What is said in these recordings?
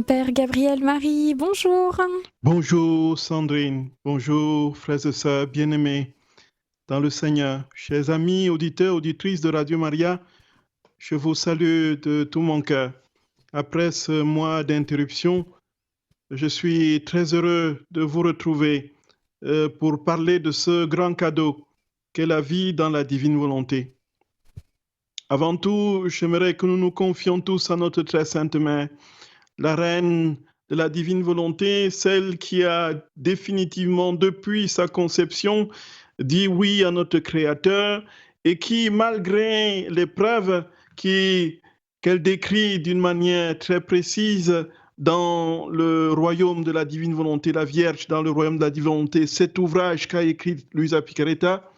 Père Gabriel Marie, bonjour. Bonjour Sandrine, bonjour frères et sœurs bien-aimés dans le Seigneur. Chers amis, auditeurs, auditrices de Radio Maria, je vous salue de tout mon cœur. Après ce mois d'interruption, je suis très heureux de vous retrouver pour parler de ce grand cadeau qu'est la vie dans la divine volonté. Avant tout, j'aimerais que nous nous confions tous à notre très sainte mère, la reine de la divine volonté, celle qui a définitivement, depuis sa conception, dit oui à notre Créateur et qui, malgré l'épreuve qu'elle décrit d'une manière très précise dans le royaume de la divine volonté, la Vierge dans le royaume de la divine volonté, cet ouvrage qu'a écrit Luisa Picaretta,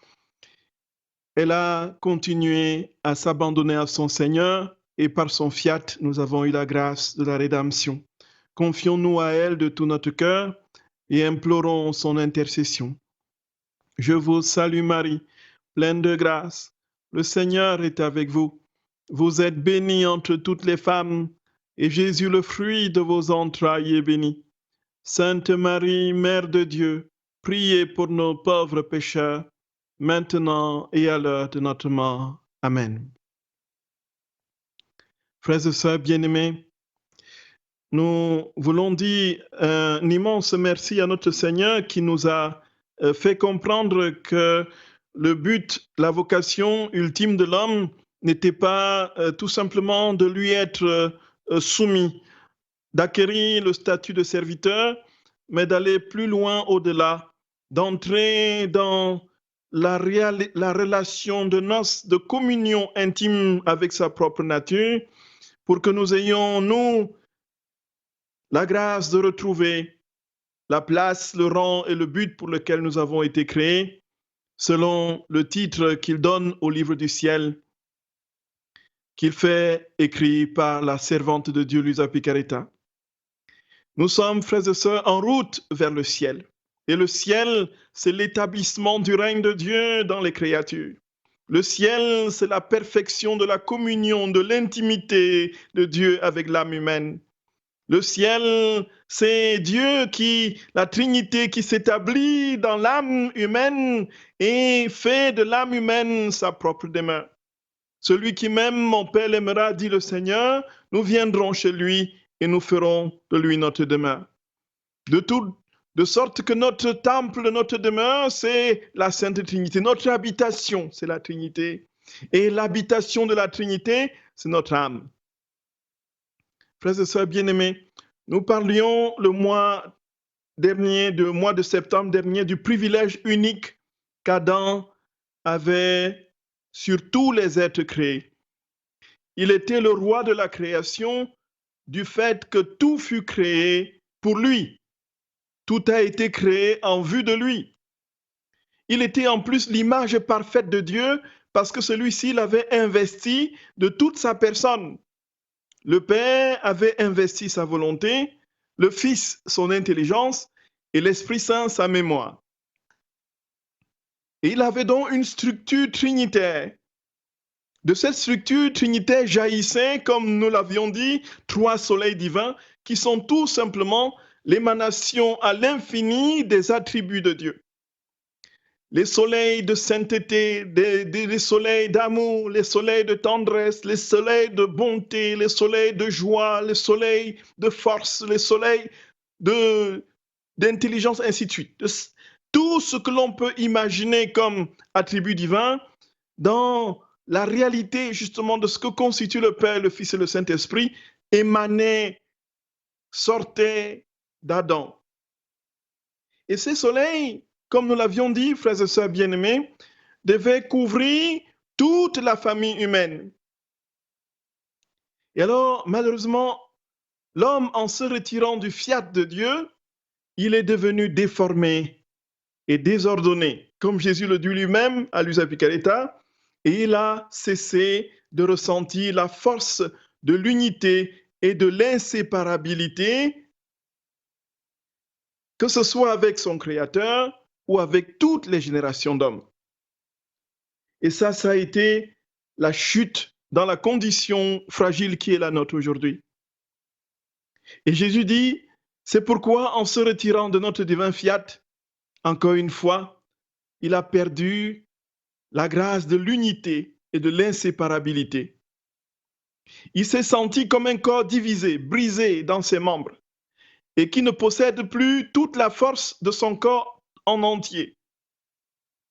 elle a continué à s'abandonner à son Seigneur et par son fiat, nous avons eu la grâce de la rédemption. Confions-nous à elle de tout notre cœur et implorons son intercession. Je vous salue Marie, pleine de grâce. Le Seigneur est avec vous. Vous êtes bénie entre toutes les femmes et Jésus, le fruit de vos entrailles, est béni. Sainte Marie, Mère de Dieu, priez pour nos pauvres pécheurs, maintenant et à l'heure de notre mort. Amen. Frères et sœurs bien-aimés, nous voulons dire un immense merci à notre Seigneur qui nous a fait comprendre que le but, la vocation ultime de l'homme n'était pas tout simplement de lui être soumis, d'acquérir le statut de serviteur, mais d'aller plus loin au-delà, d'entrer dans la relation de noces, de communion intime avec sa propre nature, pour que nous ayons, nous, la grâce de retrouver la place, le rang et le but pour lequel nous avons été créés, selon le titre qu'il donne au livre du ciel, qu'il fait écrit par la servante de Dieu, Luisa Picaretta. Nous sommes, frères et sœurs, en route vers le ciel. Et le ciel, c'est l'établissement du règne de Dieu dans les créatures. Le ciel, c'est la perfection de la communion, de l'intimité de Dieu avec l'âme humaine. Le ciel, c'est Dieu qui, la Trinité qui s'établit dans l'âme humaine et fait de l'âme humaine sa propre demeure. Celui qui m'aime, mon Père l'aimera, dit le Seigneur, nous viendrons chez lui et nous ferons de lui notre demeure. De sorte que notre temple, notre demeure, c'est la Sainte Trinité. Notre habitation, c'est la Trinité. Et l'habitation de la Trinité, c'est notre âme. Frères et sœurs bien-aimés, nous parlions le mois de septembre dernier, du privilège unique qu'Adam avait sur tous les êtres créés. Il était le roi de la création du fait que tout fut créé pour lui. Tout a été créé en vue de lui. Il était en plus l'image parfaite de Dieu parce que celui-ci l'avait investi de toute sa personne. Le Père avait investi sa volonté, le Fils son intelligence et l'Esprit Saint sa mémoire. Et il avait donc une structure trinitaire. De cette structure trinitaire jaillissaient, comme nous l'avions dit, trois soleils divins qui sont tout simplement l'émanation à l'infini des attributs de Dieu. Les soleils de sainteté, les soleils d'amour, les soleils de tendresse, les soleils de bonté, les soleils de joie, les soleils de force, les soleils d'intelligence, ainsi de suite. Tout ce que l'on peut imaginer comme attribut divin dans la réalité justement de ce que constitue le Père, le Fils et le Saint-Esprit émanait, sortait d'Adam. Et ces soleils, comme nous l'avions dit, frères et sœurs bien-aimés, devaient couvrir toute la famille humaine. Et alors, malheureusement, l'homme, en se retirant du fiat de Dieu, il est devenu déformé et désordonné, comme Jésus le dit lui-même à Luisa Picaretta, et il a cessé de ressentir la force de l'unité et de l'inséparabilité, que ce soit avec son Créateur ou avec toutes les générations d'hommes. Et ça a été la chute dans la condition fragile qui est la nôtre aujourd'hui. Et Jésus dit, c'est pourquoi en se retirant de notre divin fiat, encore une fois, il a perdu la grâce de l'unité et de l'inséparabilité. Il s'est senti comme un corps divisé, brisé dans ses membres, et qui ne possède plus toute la force de son corps en entier.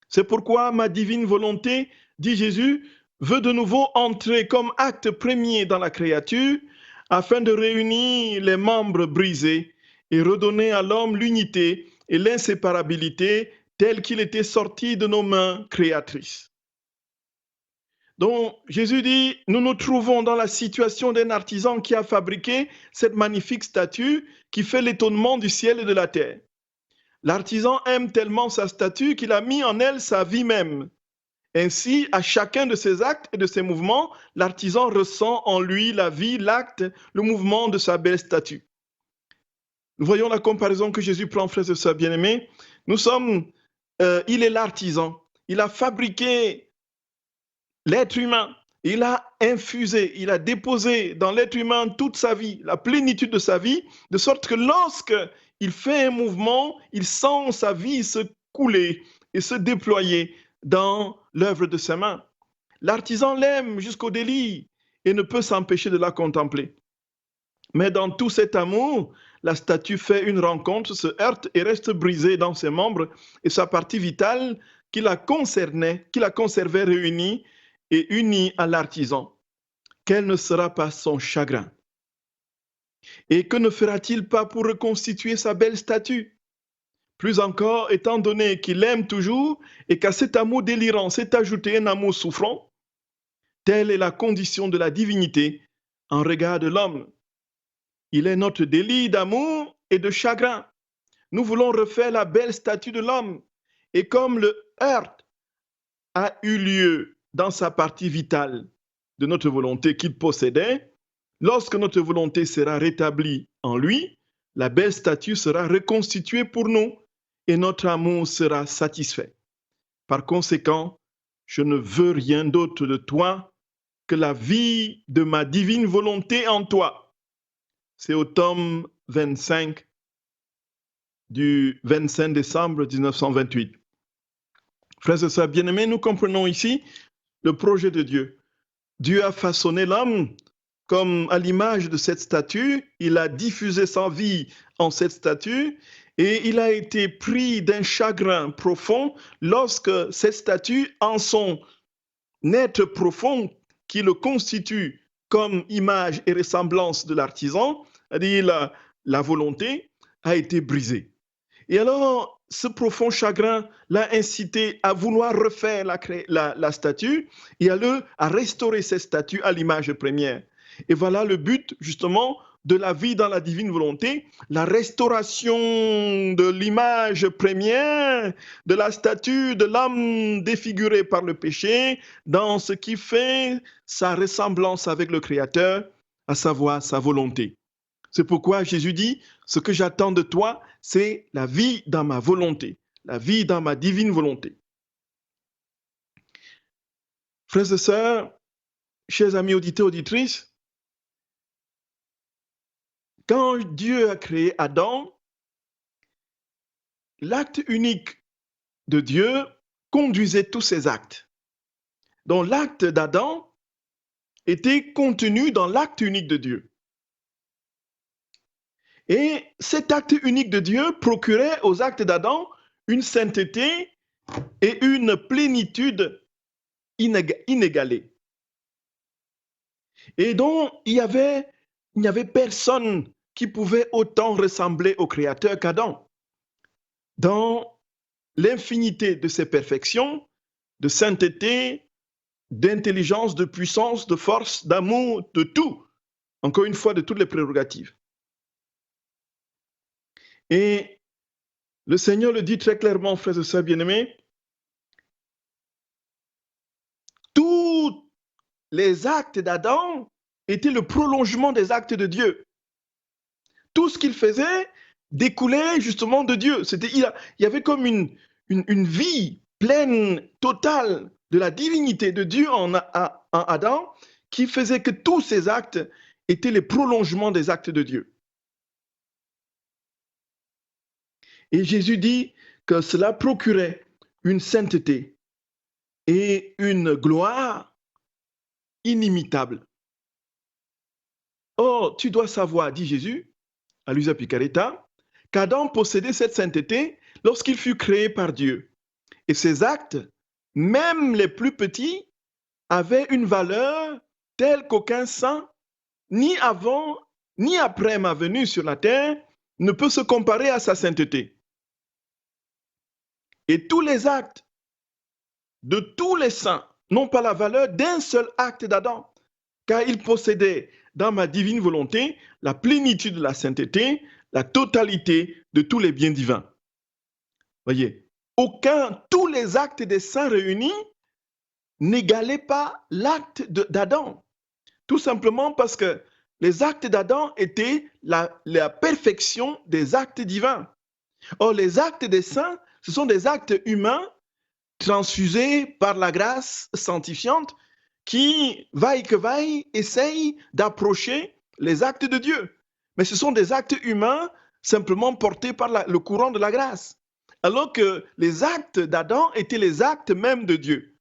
C'est pourquoi ma divine volonté, dit Jésus, veut de nouveau entrer comme acte premier dans la créature, afin de réunir les membres brisés et redonner à l'homme l'unité et l'inséparabilité tel qu'il était sorti de nos mains créatrices. Donc Jésus dit, nous nous trouvons dans la situation d'un artisan qui a fabriqué cette magnifique statue qui fait l'étonnement du ciel et de la terre. L'artisan aime tellement sa statue qu'il a mis en elle sa vie même. Ainsi, à chacun de ses actes et de ses mouvements, l'artisan ressent en lui la vie, l'acte, le mouvement de sa belle statue. Nous voyons la comparaison que Jésus prend, frères et sœurs bien-aimés. Il est l'artisan. Il a fabriqué l'être humain. Il a infusé, il a déposé dans l'être humain toute sa vie, la plénitude de sa vie, de sorte que lorsque il fait un mouvement, il sent sa vie se couler et se déployer dans l'œuvre de ses mains. L'artisan l'aime jusqu'au délit et ne peut s'empêcher de la contempler. Mais dans tout cet amour, la statue fait une rencontre, se heurte et reste brisée dans ses membres et sa partie vitale qui la conservait réunie et unie à l'artisan. Quel ne sera pas son chagrin? Et que ne fera-t-il pas pour reconstituer sa belle statue? Plus encore, étant donné qu'il aime toujours et qu'à cet amour délirant s'est ajouté un amour souffrant, telle est la condition de la divinité en regard de l'homme. Il est notre délit d'amour et de chagrin. Nous voulons refaire la belle statue de l'homme. Et comme le heurt a eu lieu dans sa partie vitale de notre volonté qu'il possédait, lorsque notre volonté sera rétablie en lui, la belle statue sera reconstituée pour nous et notre amour sera satisfait. Par conséquent, je ne veux rien d'autre de toi que la vie de ma divine volonté en toi. C'est au tome 25 du 25 décembre 1928. Frères et sœurs bien-aimés, nous comprenons ici le projet de Dieu. Dieu a façonné l'homme comme à l'image de cette statue. Il a diffusé sa vie en cette statue et il a été pris d'un chagrin profond lorsque cette statue, en son être profond qui le constitue comme image et ressemblance de l'artisan, c'est-à-dire la volonté, a été brisée. Et alors, ce profond chagrin l'a incité à vouloir refaire la statue et à restaurer cette statue à l'image première. Et voilà le but, justement, de la vie dans la divine volonté, la restauration de l'image première de la statue de l'homme défiguré par le péché dans ce qui fait sa ressemblance avec le Créateur, à savoir sa volonté. C'est pourquoi Jésus dit, ce que j'attends de toi, c'est la vie dans ma volonté, la vie dans ma divine volonté. Frères et sœurs, chers amis auditeurs, auditrices, quand Dieu a créé Adam, l'acte unique de Dieu conduisait tous ses actes. Donc l'acte d'Adam était contenu dans l'acte unique de Dieu. Et cet acte unique de Dieu procurait aux actes d'Adam une sainteté et une plénitude inégalée. Et donc, il n'y avait personne qui pouvait autant ressembler au Créateur qu'Adam. Dans l'infinité de ses perfections, de sainteté, d'intelligence, de puissance, de force, d'amour, de tout, encore une fois, de toutes les prérogatives. Et le Seigneur le dit très clairement, frères et sœurs bien-aimés, tous les actes d'Adam étaient le prolongement des actes de Dieu. Tout ce qu'il faisait découlait justement de Dieu. Il y avait comme une vie pleine, totale de la divinité de Dieu en Adam qui faisait que tous ces actes étaient les prolongements des actes de Dieu. Et Jésus dit que cela procurait une sainteté et une gloire inimitable. Or, tu dois savoir, dit Jésus à Luisa Picaretta, qu'Adam possédait cette sainteté lorsqu'il fut créé par Dieu. Et ses actes, même les plus petits, avaient une valeur telle qu'aucun saint, ni avant, ni après ma venue sur la terre, ne peut se comparer à sa sainteté. Et tous les actes de tous les saints n'ont pas la valeur d'un seul acte d'Adam, car il possédait dans ma divine volonté la plénitude de la sainteté, la totalité de tous les biens divins. Voyez, tous les actes des saints réunis n'égalaient pas l'acte d'Adam. Tout simplement parce que les actes d'Adam étaient la perfection des actes divins. Or, les actes des saints, ce sont des actes humains transfusés par la grâce sanctifiante qui, vaille que vaille, essayent d'approcher les actes de Dieu. Mais ce sont des actes humains simplement portés par le courant de la grâce. Alors que les actes d'Adam étaient les actes même de Dieu.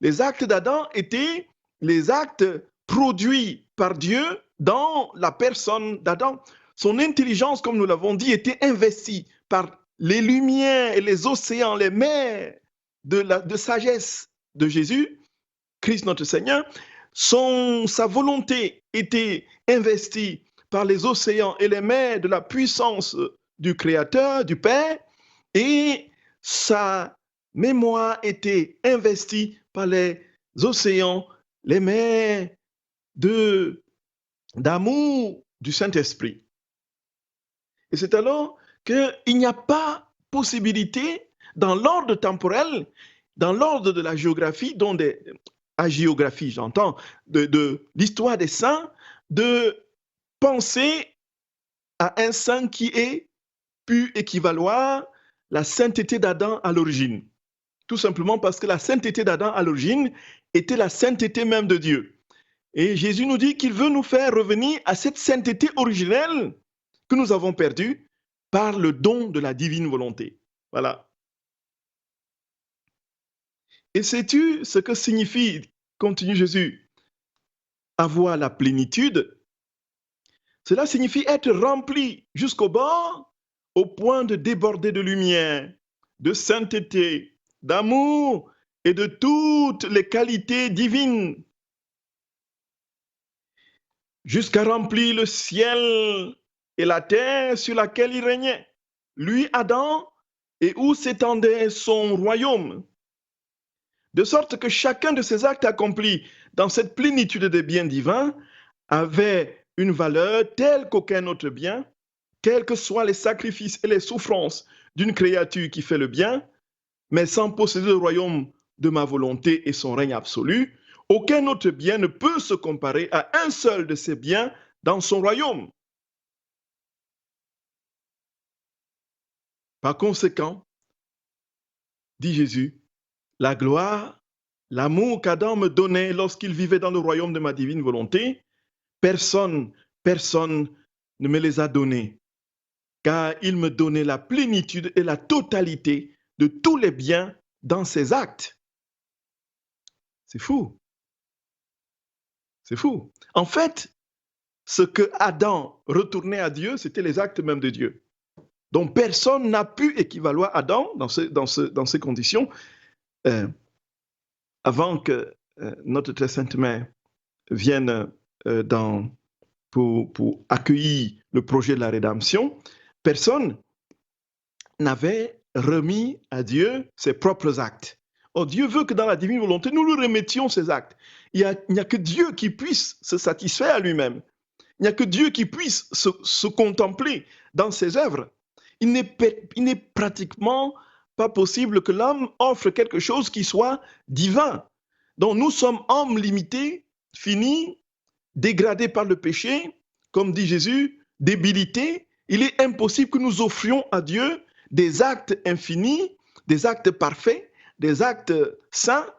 Les actes d'Adam étaient les actes produits par Dieu dans la personne d'Adam. Son intelligence, comme nous l'avons dit, était investie par les lumières et les océans, les mers de sagesse de Jésus, Christ notre Seigneur. Sa volonté était investie par les océans et les mers de la puissance du Créateur, du Père, et sa mémoire était investie par les océans, les mers d'amour du Saint-Esprit. Et c'est alors qu'il n'y a pas possibilité dans l'ordre temporel, dans l'ordre de la géographie, agiographie, j'entends, de l'histoire des saints, de penser à un saint qui ait pu équivaloir la sainteté d'Adam à l'origine. Tout simplement parce que la sainteté d'Adam à l'origine était la sainteté même de Dieu. Et Jésus nous dit qu'il veut nous faire revenir à cette sainteté originelle que nous avons perdue par le don de la divine volonté. Voilà. Et sais-tu ce que signifie, continue Jésus, avoir la plénitude? Cela signifie être rempli jusqu'au bord, au point de déborder de lumière, de sainteté, d'amour et de toutes les qualités divines, jusqu'à remplir le ciel et la terre sur laquelle il régnait, lui, Adam, et où s'étendait son royaume. De sorte que chacun de ces actes accomplis dans cette plénitude des biens divins avait une valeur telle qu'aucun autre bien, quels que soient les sacrifices et les souffrances d'une créature qui fait le bien, mais sans posséder le royaume de ma volonté et son règne absolu, aucun autre bien ne peut se comparer à un seul de ces biens dans son royaume. Par conséquent, dit Jésus, la gloire, l'amour qu'Adam me donnait lorsqu'il vivait dans le royaume de ma divine volonté, personne ne me les a donnés, car il me donnait la plénitude et la totalité de tous les biens dans ses actes. C'est fou. C'est fou. En fait, ce que Adam retournait à Dieu, c'était les actes même de Dieu. Donc personne n'a pu équivaloir à Adam dans ces conditions avant que notre très sainte mère vienne pour accueillir le projet de la rédemption. Personne n'avait remis à Dieu ses propres actes. Or, Dieu veut que dans la divine volonté, nous lui remettions ses actes. Il n'y a que Dieu qui puisse se satisfaire à lui-même. Il n'y a que Dieu qui puisse se contempler dans ses œuvres. Il n'est pratiquement pas possible que l'homme offre quelque chose qui soit divin. Donc nous sommes hommes limités, finis, dégradés par le péché, comme dit Jésus, débilités. Il est impossible que nous offrions à Dieu des actes infinis, des actes parfaits, des actes saints.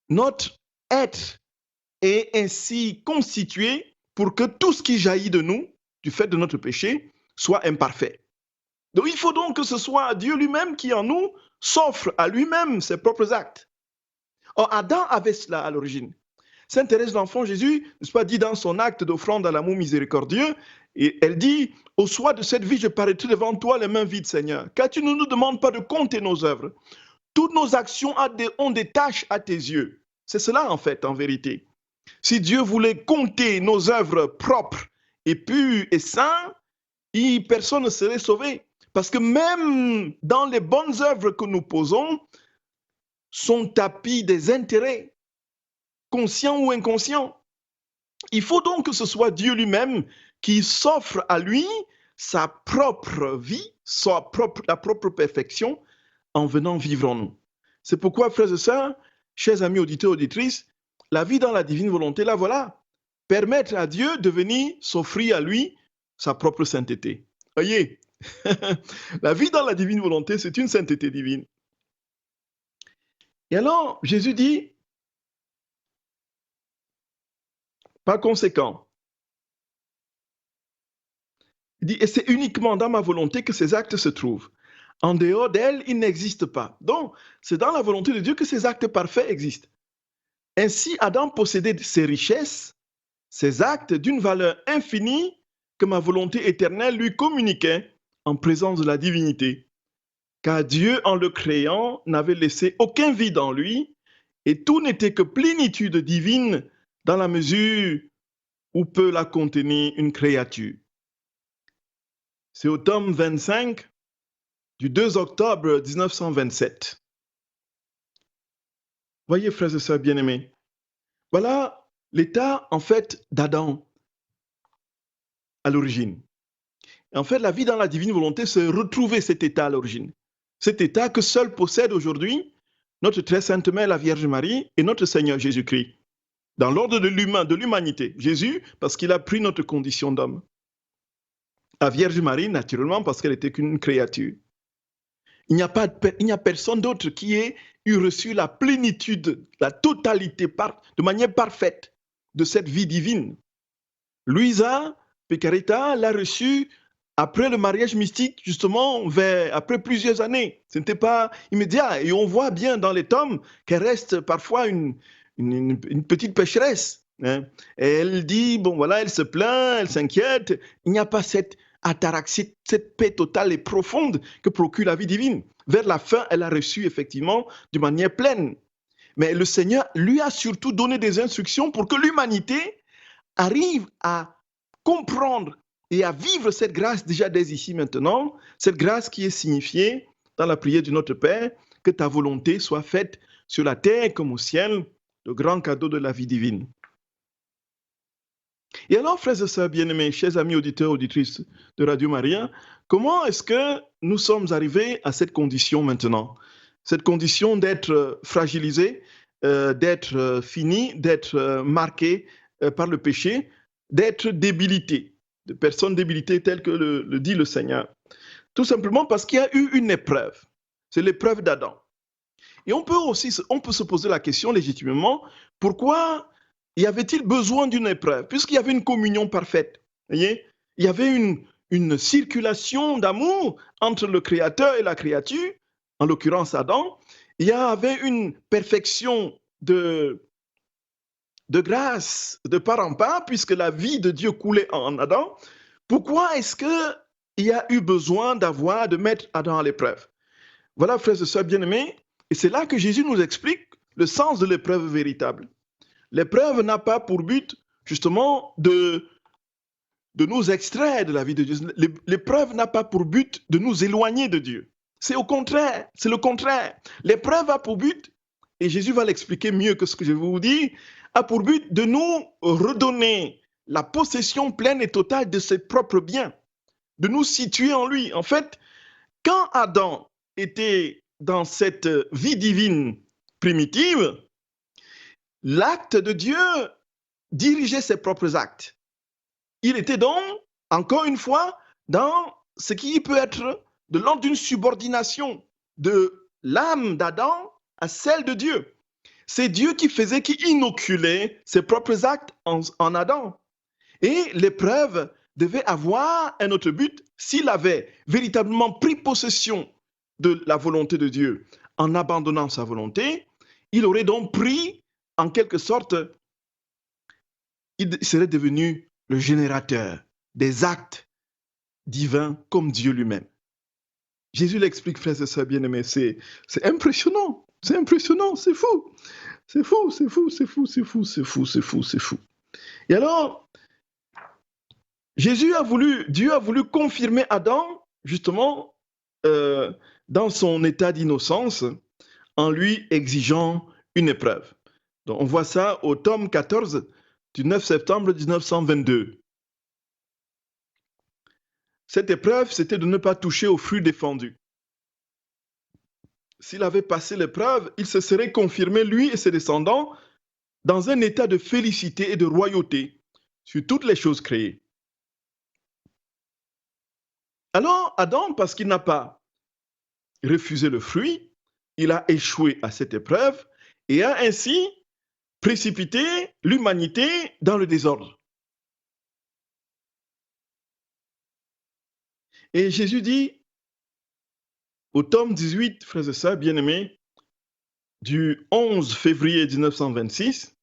Notre être est ainsi constitué pour que tout ce qui jaillit de nous, du fait de notre péché, soit imparfait. Donc il faut donc que ce soit Dieu lui-même qui en nous s'offre à lui-même ses propres actes. Or, Adam avait cela à l'origine. Sainte Thérèse d'Enfant Jésus, n'est-ce pas, dit dans son acte d'offrande à l'amour miséricordieux, et elle dit, au soir de cette vie, je paraîtrai devant toi les mains vides, Seigneur, car tu ne nous demandes pas de compter nos œuvres. Toutes nos actions ont des tâches à tes yeux. C'est cela, en fait, en vérité. Si Dieu voulait compter nos œuvres propres et pures et saintes, personne ne serait sauvé. Parce que même dans les bonnes œuvres que nous posons, sont tapis des intérêts, conscients ou inconscients. Il faut donc que ce soit Dieu lui-même qui s'offre à lui sa propre vie, la propre perfection, en venant vivre en nous. C'est pourquoi, frères et sœurs, chers amis auditeurs et auditrices, la vie dans la divine volonté, là voilà, permettre à Dieu de venir s'offrir à lui sa propre sainteté. Voyez, la vie dans la divine volonté, c'est une sainteté divine. Et alors, Jésus dit, par conséquent, il dit, et c'est uniquement dans ma volonté que ces actes se trouvent. En dehors d'elle, ils n'existent pas. Donc, c'est dans la volonté de Dieu que ces actes parfaits existent. Ainsi, Adam possédait ses richesses, ses actes d'une valeur infinie que ma volonté éternelle lui communiquait en présence de la divinité. Car Dieu, en le créant, n'avait laissé aucun vide en lui, et tout n'était que plénitude divine dans la mesure où peut la contenir une créature. C'est au tome 25 du 2 octobre 1927. Voyez, frères et sœurs bien-aimés, voilà l'état, en fait, d'Adam à l'origine. En fait, la vie dans la divine volonté, c'est retrouver cet état à l'origine. Cet état que seul possède aujourd'hui notre très sainte mère, la Vierge Marie, et notre Seigneur Jésus-Christ. Dans l'ordre de l'humanité. Jésus, parce qu'il a pris notre condition d'homme. La Vierge Marie, naturellement, parce qu'elle était qu'une créature. Il n'y a personne d'autre qui ait eu reçu la plénitude, la totalité, de manière parfaite, de cette vie divine. Luisa Piccarreta l'a reçue après le mariage mystique, justement, après plusieurs années. Ce n'était pas immédiat. Et on voit bien dans les tomes qu'elle reste parfois une petite pécheresse. Hein. Et elle dit, bon voilà, elle se plaint, elle s'inquiète. Il n'y a pas cette ataraxie, cette paix totale et profonde que procure la vie divine. Vers la fin, elle a reçu effectivement de manière pleine. Mais le Seigneur lui a surtout donné des instructions pour que l'humanité arrive à comprendre et à vivre cette grâce déjà dès ici maintenant, cette grâce qui est signifiée dans la prière de notre Père, que ta volonté soit faite sur la terre comme au ciel, le grand cadeau de la vie divine. Et alors, frères et sœurs bien-aimés, chers amis auditeurs, auditrices de Radio Maria, comment est-ce que nous sommes arrivés à cette condition maintenant? Cette condition d'être fragilisé, d'être fini, d'être marqué par le péché, d'être débilité, de personnes débilitées telles que le dit le Seigneur. Tout simplement parce qu'il y a eu une épreuve. C'est l'épreuve d'Adam. Et on peut se poser la question légitimement, pourquoi y avait-il besoin d'une épreuve? Puisqu'il y avait une communion parfaite. Voyez? Il y avait une circulation d'amour entre le Créateur et la créature, en l'occurrence Adam. Il y avait une perfection de grâce de part en part, puisque la vie de Dieu coulait en Adam. Pourquoi est-ce qu'il y a eu besoin de mettre Adam à l'épreuve? Voilà, frères et sœurs bien-aimés, et c'est là que Jésus nous explique le sens de l'épreuve véritable. L'épreuve n'a pas pour but, justement, de nous extraire de la vie de Dieu. L'épreuve n'a pas pour but de nous éloigner de Dieu. C'est au contraire, c'est le contraire. L'épreuve a pour but, et Jésus va l'expliquer mieux que ce que je vais vous dire, a pour but de nous redonner la possession pleine et totale de ses propres biens, de nous situer en lui. En fait, quand Adam était dans cette vie divine primitive, l'acte de Dieu dirigeait ses propres actes. Il était donc, encore une fois, dans ce qui peut être de l'ordre d'une subordination de l'âme d'Adam à celle de Dieu. C'est Dieu qui inoculait ses propres actes en Adam. Et l'épreuve devait avoir un autre but s'il avait véritablement pris possession de la volonté de Dieu en abandonnant sa volonté. Il aurait donc pris, en quelque sorte, il serait devenu le générateur des actes divins comme Dieu lui-même. Jésus l'explique, frères et sœurs bien-aimés, c'est impressionnant, c'est impressionnant, c'est fou, c'est fou, c'est fou, c'est fou, c'est fou, c'est fou, c'est fou, c'est fou. Et alors, Dieu a voulu confirmer Adam, justement, dans son état d'innocence, en lui exigeant une épreuve. Donc, on voit ça au tome 14 du 9 septembre 1922. Cette épreuve, c'était de ne pas toucher au fruit défendu. S'il avait passé l'épreuve, il se serait confirmé, lui et ses descendants, dans un état de félicité et de royauté sur toutes les choses créées. Alors, Adam, parce qu'il n'a pas refusé le fruit, il a échoué à cette épreuve et a ainsi précipité l'humanité dans le désordre. Et Jésus dit, au tome 18, frères et sœurs bien-aimés, du 11 février 1926,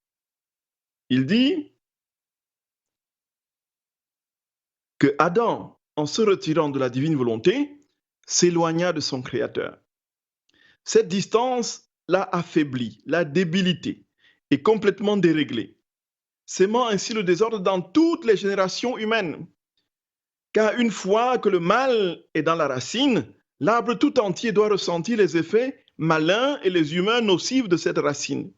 il dit que Adam, en se retirant de la divine volonté, s'éloigna de son Créateur. Cette distance l'a affaibli, l'a débilité et complètement déréglé, sémant ainsi le désordre dans toutes les générations humaines. Car une fois que le mal est dans la racine, l'arbre tout entier doit ressentir les effets malins et les humains nocifs de cette racine.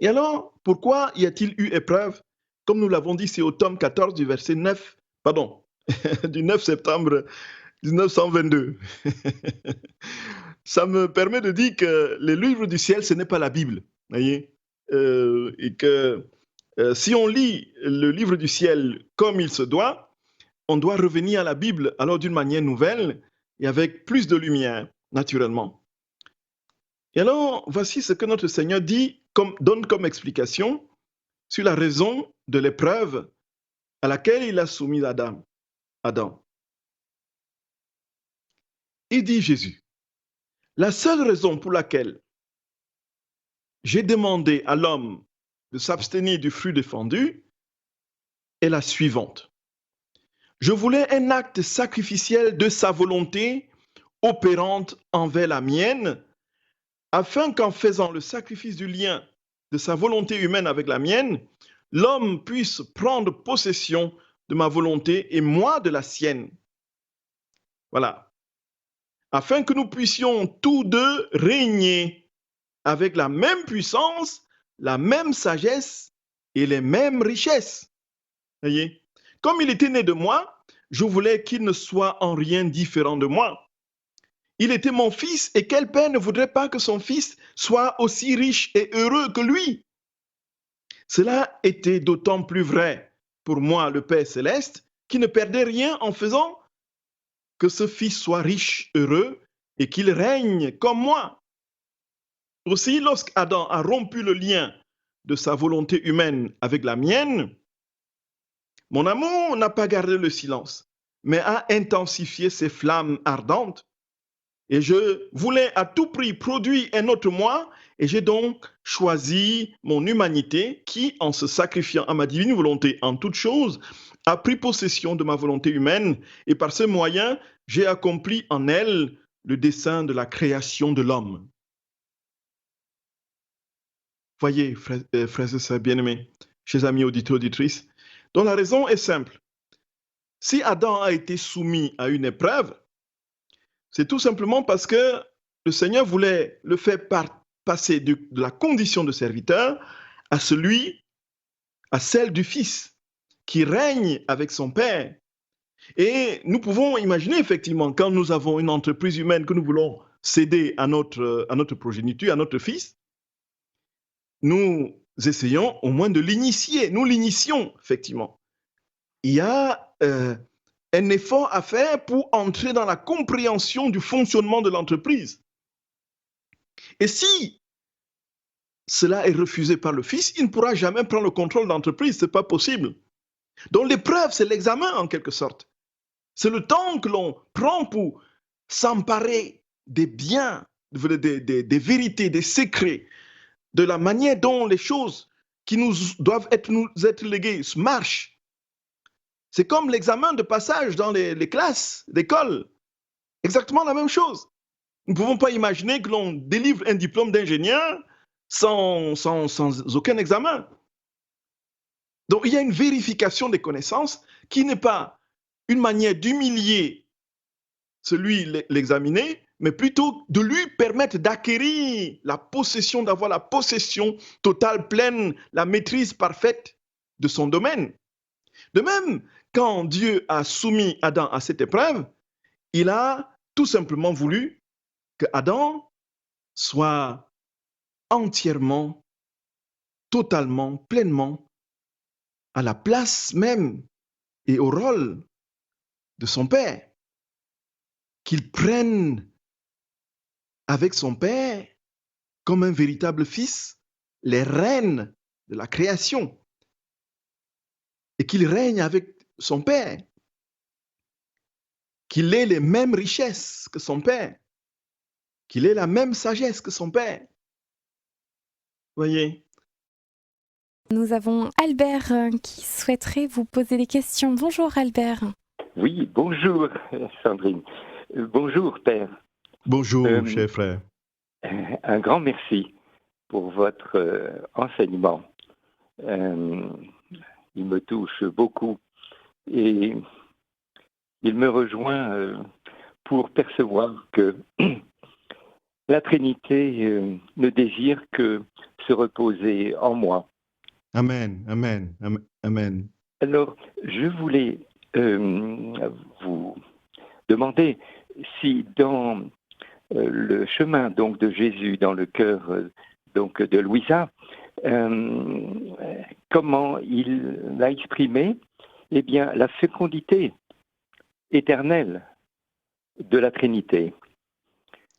Et alors, pourquoi y a-t-il eu épreuve? Comme nous l'avons dit, c'est au tome 14 du verset 9, pardon, du 9 septembre 1922. Ça me permet de dire que le livre du ciel, ce n'est pas la Bible, voyez, et que si on lit le livre du ciel comme il se doit, on doit revenir à la Bible alors d'une manière nouvelle et avec plus de lumière, naturellement. Et alors, voici ce que notre Seigneur donne comme explication sur la raison de l'épreuve à laquelle il a soumis Adam. Il dit Jésus, la seule raison pour laquelle j'ai demandé à l'homme de s'abstenir du fruit défendu est la suivante. Je voulais un acte sacrificiel de sa volonté opérante envers la mienne, afin qu'en faisant le sacrifice du lien de sa volonté humaine avec la mienne, l'homme puisse prendre possession de ma volonté et moi de la sienne. Voilà. Afin que nous puissions tous deux régner avec la même puissance, la même sagesse et les mêmes richesses. Voyez? Comme il était né de moi, je voulais qu'il ne soit en rien différent de moi. Il était mon fils et quel père ne voudrait pas que son fils soit aussi riche et heureux que lui? Cela était d'autant plus vrai pour moi, le Père céleste, qui ne perdait rien en faisant que ce fils soit riche, heureux et qu'il règne comme moi. Aussi, lorsqu'Adam a rompu le lien de sa volonté humaine avec la mienne, mon amour n'a pas gardé le silence, mais a intensifié ses flammes ardentes. Et je voulais à tout prix produire un autre moi, et j'ai donc choisi mon humanité qui, en se sacrifiant à ma divine volonté en toutes choses, a pris possession de ma volonté humaine, et par ce moyen, j'ai accompli en elle le dessein de la création de l'homme. Voyez, frères et sœurs bien-aimés, chers amis auditeurs, auditrices, dont la raison est simple. Si Adam a été soumis à une épreuve, c'est tout simplement parce que le Seigneur voulait le faire passer de la condition de serviteur à celle du Fils, qui règne avec son Père. Et nous pouvons imaginer effectivement, quand nous avons une entreprise humaine que nous voulons céder à notre progéniture, à notre Fils, nous essayons au moins de l'initier, nous l'initions effectivement. Il y a un effort à faire pour entrer dans la compréhension du fonctionnement de l'entreprise. Et si cela est refusé par le Fils, il ne pourra jamais prendre le contrôle de l'entreprise, ce n'est pas possible. Donc l'épreuve, c'est l'examen en quelque sorte. C'est le temps que l'on prend pour s'emparer des biens, des vérités, des secrets, de la manière dont les choses qui doivent nous être léguées marchent. C'est comme l'examen de passage dans les classes d'école. Exactement la même chose. Nous ne pouvons pas imaginer que l'on délivre un diplôme d'ingénieur sans aucun examen. Donc, il y a une vérification des connaissances qui n'est pas une manière d'humilier celui l'examiné, mais plutôt de lui permettre d'acquérir la possession, d'avoir la possession totale, pleine, la maîtrise parfaite de son domaine. De même, quand Dieu a soumis Adam à cette épreuve, il a tout simplement voulu que Adam soit entièrement, totalement, pleinement à la place même et au rôle de son père, qu'il prenne avec son père comme un véritable fils les rênes de la création et qu'il règne avec son père, qu'il ait les mêmes richesses que son père, qu'il ait la même sagesse que son père. Voyez. Nous avons Albert qui souhaiterait vous poser des questions. Bonjour Albert. Oui, bonjour Sandrine. Bonjour Père. Bonjour cher frère. Un grand merci pour votre enseignement. Il me touche beaucoup et il me rejoint pour percevoir que la Trinité ne désire que se reposer en moi. Amen, amen, amen. Alors, je voulais vous demander si dans le chemin donc de Jésus, dans le cœur donc de Louisa, comment il a exprimé eh bien, la fécondité éternelle de la Trinité.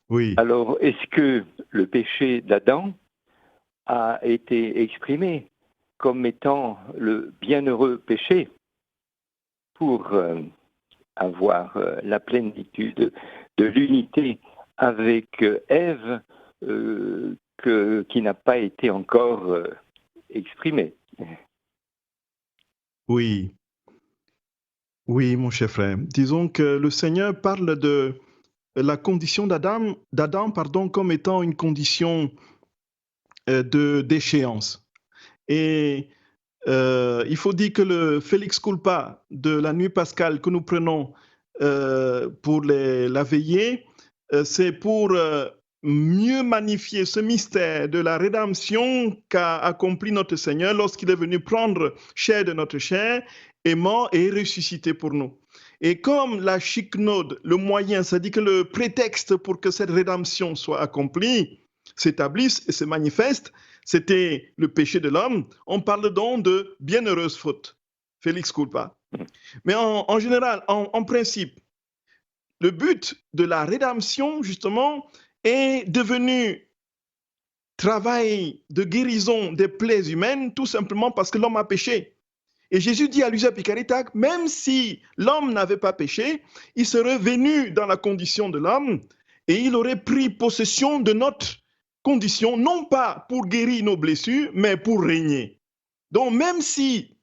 Oui. Alors, est-ce que le péché d'Adam a été exprimé comme étant le bienheureux péché pour avoir la plénitude de l'unité avec Ève qui n'a pas été encore exprimée? Oui. Oui, mon cher frère. Disons que le Seigneur parle de la condition d'Adam comme étant une condition d'échéance. Et il faut dire que le Felix culpa de la nuit pascale que nous prenons pour la veillée, c'est pour mieux magnifier ce mystère de la rédemption qu'a accompli notre Seigneur lorsqu'il est venu prendre chair de notre chair, est mort et est ressuscité pour nous. Et comme la chignode, le moyen, c'est-à-dire que le prétexte pour que cette rédemption soit accomplie, s'établisse et se manifeste, c'était le péché de l'homme, on parle donc de bienheureuse faute, Felix culpa. Mais en général, en principe, le but de la rédemption, justement, est devenu travail de guérison des plaies humaines, tout simplement parce que l'homme a péché. Et Jésus dit à Luisa Picarita, même si l'homme n'avait pas péché, il serait venu dans la condition de l'homme et il aurait pris possession de notre condition, non pas pour guérir nos blessures, mais pour régner. Donc même si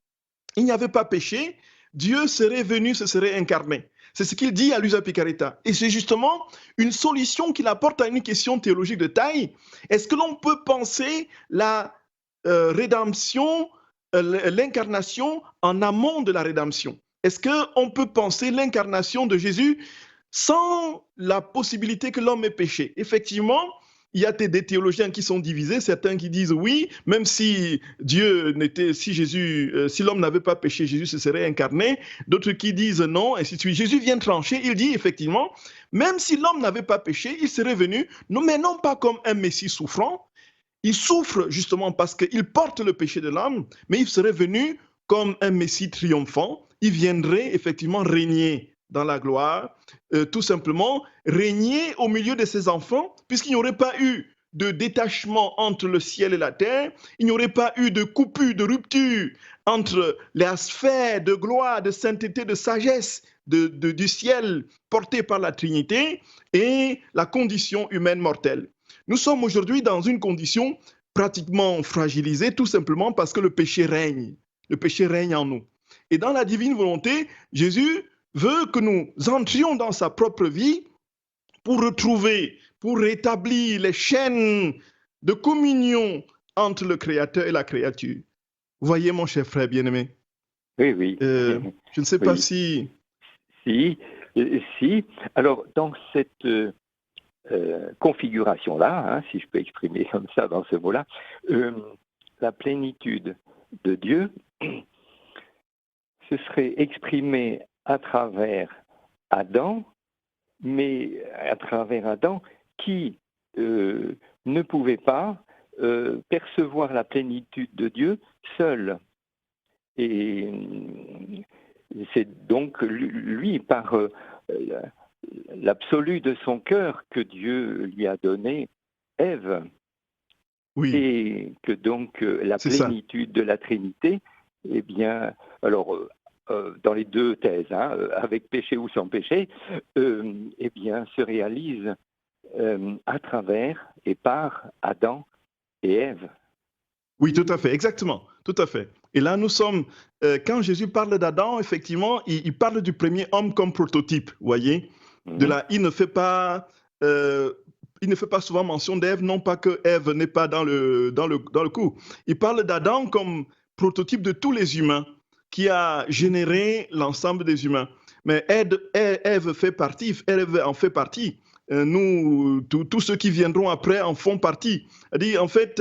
il n'y avait pas péché, Dieu serait venu, se serait incarné. C'est ce qu'il dit à Luisa Picarita. Et c'est justement une solution qu'il apporte à une question théologique de taille. Est-ce que l'on peut penser la rédemption, l'incarnation en amont de la rédemption? Est-ce qu'on peut penser l'incarnation de Jésus sans la possibilité que l'homme ait péché? Effectivement, il y a des théologiens qui sont divisés, certains qui disent oui, même si si l'homme n'avait pas péché, Jésus se serait incarné. D'autres qui disent non, et ainsi de suite. Jésus vient trancher, il dit effectivement, même si l'homme n'avait pas péché, il serait venu, mais non pas comme un Messie souffrant. Il souffre justement parce qu'il porte le péché de l'homme, mais il serait venu comme un Messie triomphant. Il viendrait effectivement régner dans la gloire, tout simplement régner au milieu de ses enfants, puisqu'il n'y aurait pas eu de détachement entre le ciel et la terre, il n'y aurait pas eu de coupure, de rupture entre les sphères de gloire, de sainteté, de sagesse du ciel porté par la Trinité et la condition humaine mortelle. Nous sommes aujourd'hui dans une condition pratiquement fragilisée, tout simplement parce que le péché règne. Le péché règne en nous. Et dans la divine volonté, Jésus veut que nous entrions dans sa propre vie pour retrouver, pour rétablir les chaînes de communion entre le Créateur et la créature. Vous voyez, mon cher frère bien-aimé? Oui, oui. Je ne sais pas si... Si. Alors, dans cette configuration-là, hein, si je peux exprimer comme ça dans ce mot-là, la plénitude de Dieu se serait exprimée à travers Adam, mais à travers Adam qui ne pouvait pas percevoir la plénitude de Dieu seul. Et c'est donc lui, par l'absolu de son cœur, que Dieu lui a donné Ève. Oui. Et que donc la plénitude de la Trinité, eh bien, alors dans les deux thèses, hein, avec péché ou sans péché, eh bien, se réalise à travers et par Adam et Ève. Oui, tout à fait, exactement, tout à fait. Et là, nous sommes, quand Jésus parle d'Adam, effectivement, il parle du premier homme comme prototype, vous voyez. Il ne fait pas souvent mention d'Ève, non pas que Ève n'est pas dans le coup. Il parle d'Adam comme prototype de tous les humains, qui a généré l'ensemble des humains. Mais Ève en fait partie. Nous, tous ceux qui viendront après en font partie. En fait,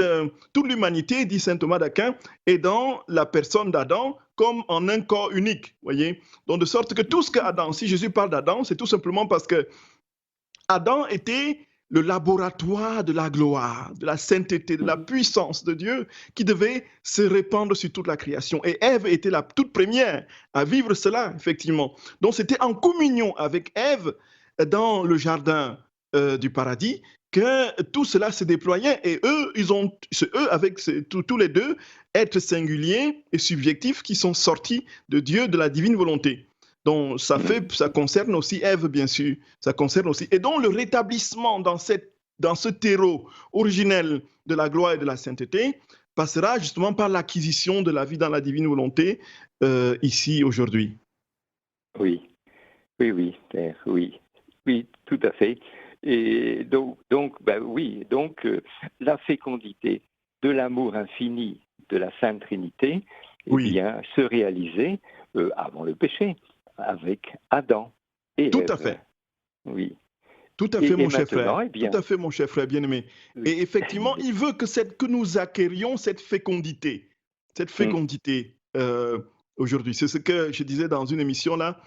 toute l'humanité, dit saint Thomas d'Aquin, est dans la personne d'Adam comme en un corps unique, voyez. Donc, de sorte que tout ce qu'Adam, si Jésus parle d'Adam, c'est tout simplement parce que Adam était le laboratoire de la gloire, de la sainteté, de la puissance de Dieu qui devait se répandre sur toute la création. Et Ève était la toute première à vivre cela, effectivement. Donc, c'était en communion avec Ève dans le jardin du paradis que tout cela se déployait. Et avec tous les deux, êtres singuliers et subjectifs qui sont sortis de Dieu, de la divine volonté. Donc, ça concerne aussi Ève, bien sûr. Ça concerne aussi. Et donc, le rétablissement dans ce terreau originel de la gloire et de la sainteté passera justement par l'acquisition de la vie dans la divine volonté ici, aujourd'hui. Oui, Père, oui. Oui, tout à fait. Et donc la fécondité de l'amour infini de la Sainte Trinité, bien, se réalisait avant le péché, avec Adam et Tout Ève. à fait. Oui. Tout à fait, mon cher frère. Tout à fait, mon cher frère bien-aimé. Oui. Et effectivement, il veut que nous acquérions cette fécondité aujourd'hui. C'est ce que je disais dans une émission là,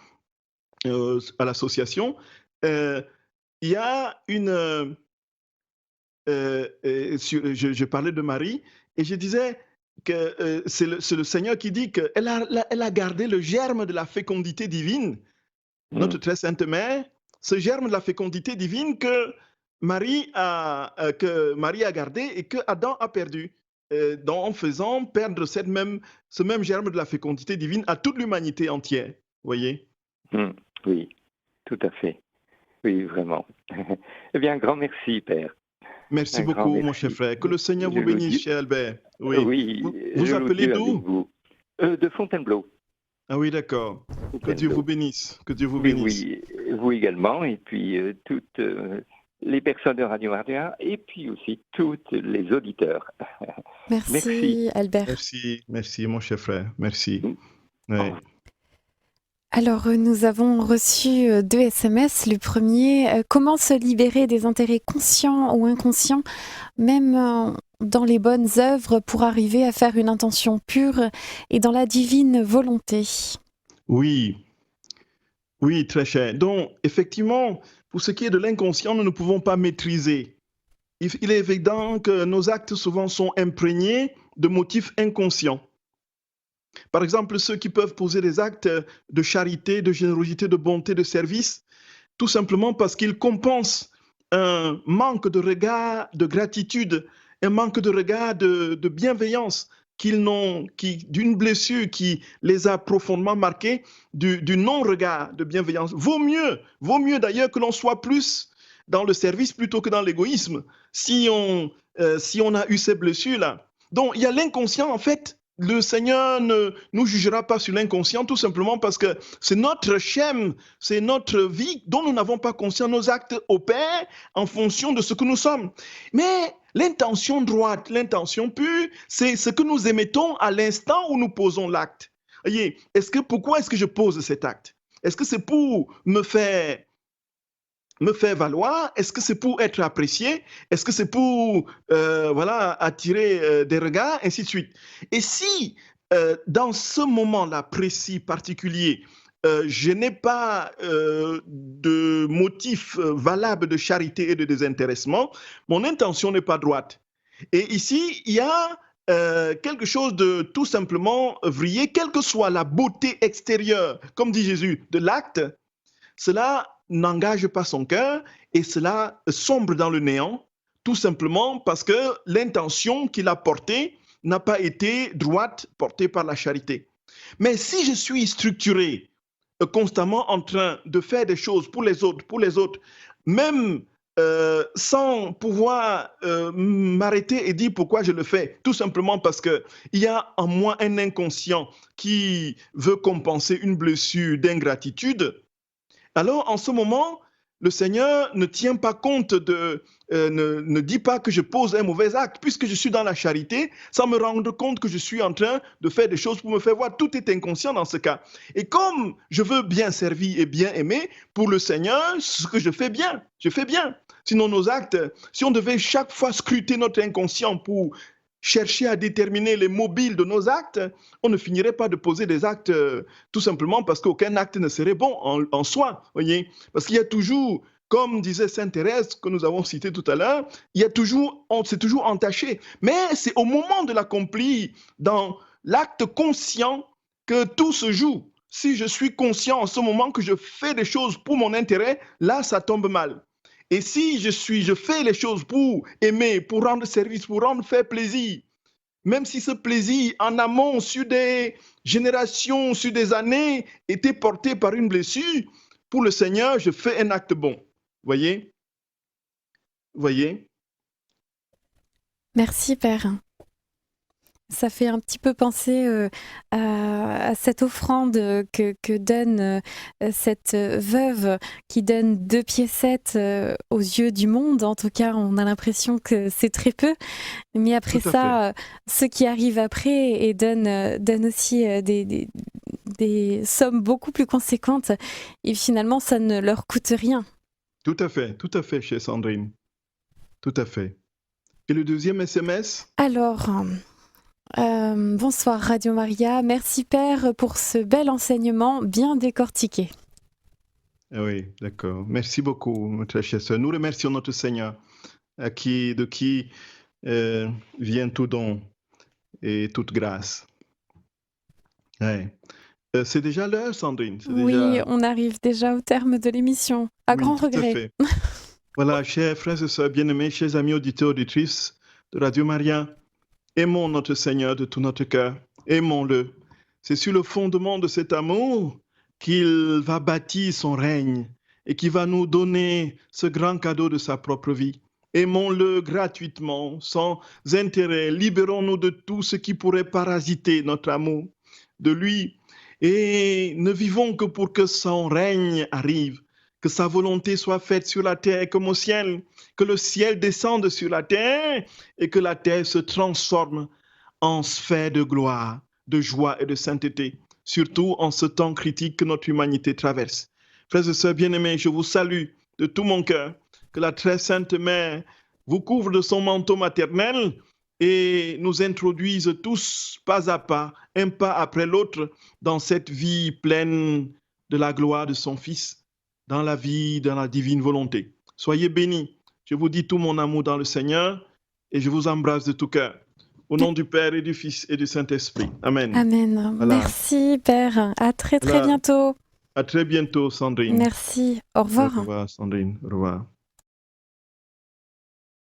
à l'association. Il y a je parlais de Marie et je disais que c'est le Seigneur qui dit qu'elle a gardé le germe de la fécondité divine, notre très sainte mère, ce germe de la fécondité divine que Marie a gardé et que Adam a perdu, en faisant perdre ce même germe de la fécondité divine à toute l'humanité entière, vous voyez? Oui, tout à fait. Oui, vraiment. Eh bien, un grand merci, Père. Merci beaucoup, mon cher frère. Que le Seigneur vous bénisse, cher Albert. Oui. Vous appelez d'où? De Fontainebleau. Ah oui, d'accord. Que Dieu vous bénisse. Que Dieu vous bénisse. Oui, vous également. Et puis, toutes les personnes de Radio Maria et puis aussi toutes les auditeurs. Merci, Albert. Merci, mon cher frère. Merci. Oui. Alors, nous avons reçu 2 SMS. Le premier, comment se libérer des intérêts conscients ou inconscients, même dans les bonnes œuvres, pour arriver à faire une intention pure et dans la divine volonté? Oui, très cher. Donc, effectivement, pour ce qui est de l'inconscient, nous ne pouvons pas maîtriser. Il est évident que nos actes souvent sont imprégnés de motifs inconscients. Par exemple, ceux qui peuvent poser des actes de charité, de générosité, de bonté, de service, tout simplement parce qu'ils compensent un manque de regard de gratitude, un manque de regard de bienveillance d'une blessure qui les a profondément marqués, du non-regard de bienveillance. Vaut mieux d'ailleurs que l'on soit plus dans le service plutôt que dans l'égoïsme, si on a eu ces blessures-là. Donc, il y a l'inconscient, en fait. Le Seigneur ne nous jugera pas sur l'inconscient, tout simplement parce que c'est notre schème, c'est notre vie dont nous n'avons pas conscience. Nos actes opèrent en fonction de ce que nous sommes. Mais l'intention droite, l'intention pure, c'est ce que nous émettons à l'instant où nous posons l'acte. Voyez, pourquoi est-ce que je pose cet acte? Est-ce que c'est pour me faire valoir? Est-ce que c'est pour être apprécié? Est-ce que c'est pour attirer des regards, ainsi de suite? Et si dans ce moment-là précis, particulier, je n'ai pas de motif valable de charité et de désintéressement, mon intention n'est pas droite. Et ici, il y a quelque chose de tout simplement vrillé, quelle que soit la beauté extérieure, comme dit Jésus, de l'acte, cela n'engage pas son cœur et cela sombre dans le néant, tout simplement parce que l'intention qu'il a portée n'a pas été droite, portée par la charité. Mais si je suis structuré, constamment en train de faire des choses pour les autres, même sans pouvoir m'arrêter et dire pourquoi je le fais, tout simplement parce qu'il y a en moi un inconscient qui veut compenser une blessure d'ingratitude, alors en ce moment, le Seigneur ne tient pas compte ne dit pas que je pose un mauvais acte, puisque je suis dans la charité, sans me rendre compte que je suis en train de faire des choses pour me faire voir. Tout est inconscient dans ce cas. Et comme je veux bien servir et bien aimer, pour le Seigneur, ce que je fais bien. Sinon, nos actes, si on devait chaque fois scruter notre inconscient pour chercher à déterminer les mobiles de nos actes, on ne finirait pas de poser des actes tout simplement parce qu'aucun acte ne serait bon en soi, voyez. Parce qu'il y a toujours, comme disait Sainte Thérèse, que nous avons cité tout à l'heure, c'est toujours entaché. Mais c'est au moment de l'accomplir, dans l'acte conscient, que tout se joue. Si je suis conscient en ce moment que je fais des choses pour mon intérêt, là, ça tombe mal. Et si je fais les choses pour aimer, pour rendre service, pour faire plaisir, même si ce plaisir en amont, sur des générations, sur des années, était porté par une blessure, pour le Seigneur, je fais un acte bon. Voyez? Merci, Père. Ça fait un petit peu penser à cette offrande que donne cette veuve qui donne 2 piécettes aux yeux du monde. En tout cas, on a l'impression que c'est très peu. Mais après ça, ceux qui arrivent après et donnent aussi des sommes beaucoup plus conséquentes. Et finalement, ça ne leur coûte rien. Tout à fait, chère Sandrine. Tout à fait. Et le deuxième SMS? Alors... bonsoir Radio Maria, merci Père pour ce bel enseignement bien décortiqué. Oui, d'accord. Merci beaucoup, notre chère sœur. Nous remercions notre Seigneur, de qui vient tout don et toute grâce. Ouais. C'est déjà l'heure, Sandrine. Oui, on arrive déjà au terme de l'émission, à grand regret. Tout à fait. Voilà, chers frères et sœurs bien-aimés, chers amis auditeurs, auditrices de Radio Maria, aimons notre Seigneur de tout notre cœur, aimons-le. C'est sur le fondement de cet amour qu'il va bâtir son règne et qu'il va nous donner ce grand cadeau de sa propre vie. Aimons-le gratuitement, sans intérêt. Libérons-nous de tout ce qui pourrait parasiter notre amour de lui. Et ne vivons que pour que son règne arrive, que sa volonté soit faite sur la terre comme au ciel, que le ciel descende sur la terre et que la terre se transforme en sphère de gloire, de joie et de sainteté, surtout en ce temps critique que notre humanité traverse. Frères et sœurs bien-aimés, je vous salue de tout mon cœur, que la très sainte Mère vous couvre de son manteau maternel et nous introduise tous pas à pas, un pas après l'autre, dans cette vie pleine de la gloire de son Fils, dans la vie, dans la divine volonté. Soyez bénis. Je vous dis tout mon amour dans le Seigneur et je vous embrasse de tout cœur. Au nom du Père et du Fils et du Saint-Esprit. Amen. Amen. Voilà. Merci, Père. À très bientôt. À très bientôt, Sandrine. Merci. Au revoir. Au revoir, Sandrine. Au revoir.